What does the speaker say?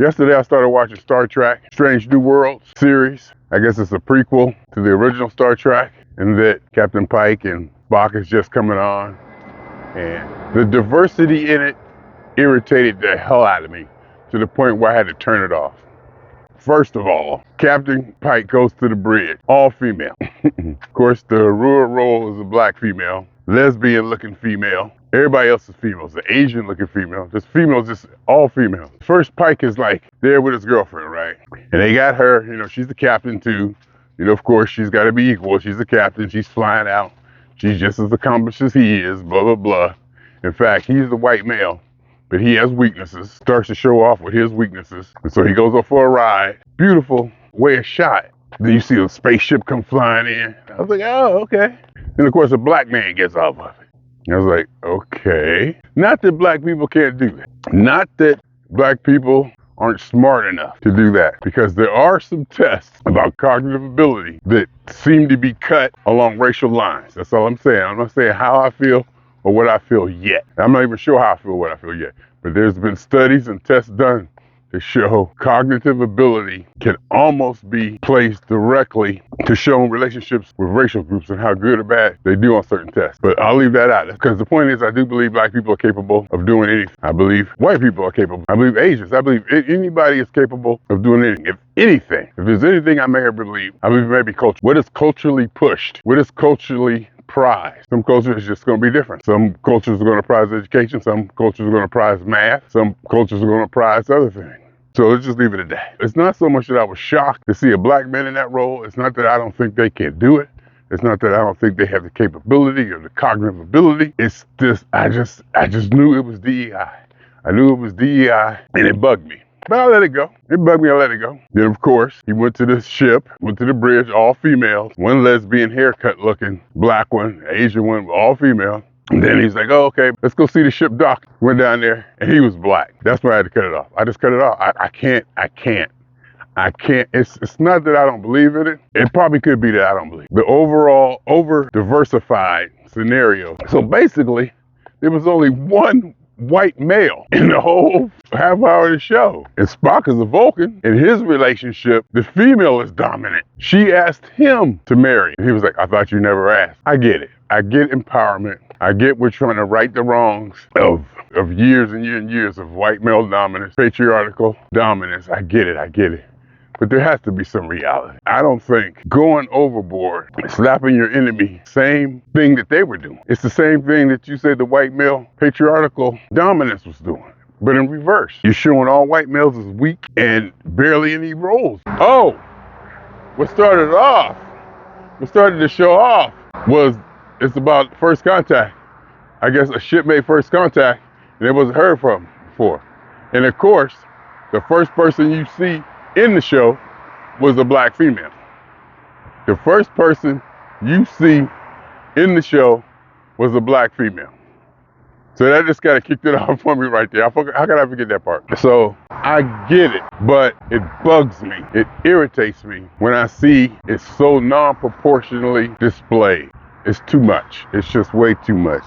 Yesterday I started watching Star Trek, Strange New Worlds series. I guess it's a prequel to the original Star Trek, and that Captain Pike and Spock is just coming on. And the diversity in it irritated the hell out of me to the point where I had to turn it off. First of all, Captain Pike goes to the bridge, all female. Of course, the Aurora role is a black female, lesbian looking female. Everybody else is females, the Asian looking female, just females, just all females. First, Pike is like there with his girlfriend, right? And they got her, she's the captain too. Of course, she's got to be equal. She's the captain, she's flying out. She's just as accomplished as he is, blah, blah, blah. In fact, he's the white male, but he has weaknesses, starts to show off with his weaknesses. And so he goes up for a ride. Beautiful way of shot. Then you see a spaceship come flying in. I was like, oh, okay. And of course, a black man gets off of it. I was like, okay. Not that black people can't do that. Not that black people aren't smart enough to do that, because there are some tests about cognitive ability that seem to be cut along racial lines. That's all I'm saying. I'm not saying how I feel or what I feel yet. I'm not even sure how I feel what I feel yet. But there's been studies and tests done to show cognitive ability can almost be placed directly to showing relationships with racial groups and how good or bad they do on certain tests. But I'll leave that out, because the point is, I do believe black people are capable of doing anything. I believe white people are capable. I believe Asians. I believe anybody is capable of doing anything. If there's anything I may ever believe, I believe maybe culture. What is culturally pushed? What is culturally prized? Some cultures are just going to be different. Some cultures are going to prize education. Some cultures are going to prize math. Some cultures are going to prize other things. So let's just leave it at that. It's not so much that I was shocked to see a black man in that role. It's not that I don't think they can do it. It's not that I don't think they have the capability or the cognitive ability. It's just, I just knew it was DEI. I knew it was DEI, and it bugged me. But I let it go. It bugged me, I let it go. Then, of course, he went to the ship, went to the bridge, all females. One lesbian haircut looking, black one, Asian one, all female. And then he's like, oh, okay, let's go see the ship dock. Went down there, and he was black. That's why I had to cut it off. I just cut it off. I can't. It's not that I don't believe in it. It probably could be that I don't believe. The overall over-diversified scenario. So basically, there was only one white male in the whole half hour of the show. And Spock is a Vulcan. In his relationship, the female is dominant. She asked him to marry. And he was like, I thought you never asked. I get it. I get empowerment. I get we're trying to right the wrongs of years and years and years of white male dominance, patriarchal dominance. I get it. But there has to be some reality. I don't think going overboard, slapping your enemy, same thing that they were doing. It's the same thing that you say the white male patriarchal dominance was doing, but in reverse. You're showing all white males as weak and barely any roles. Oh, what started the show off was, it's about first contact. I guess a ship made first contact and it wasn't heard from before. And of course, the first person you see in the show was a black female. The first person you see in the show was a black female. So that just kind of kicked it off for me right there. How can I forget that part? So I get it, but it bugs me. It irritates me when I see it so non-proportionally displayed. It's too much. It's just way too much.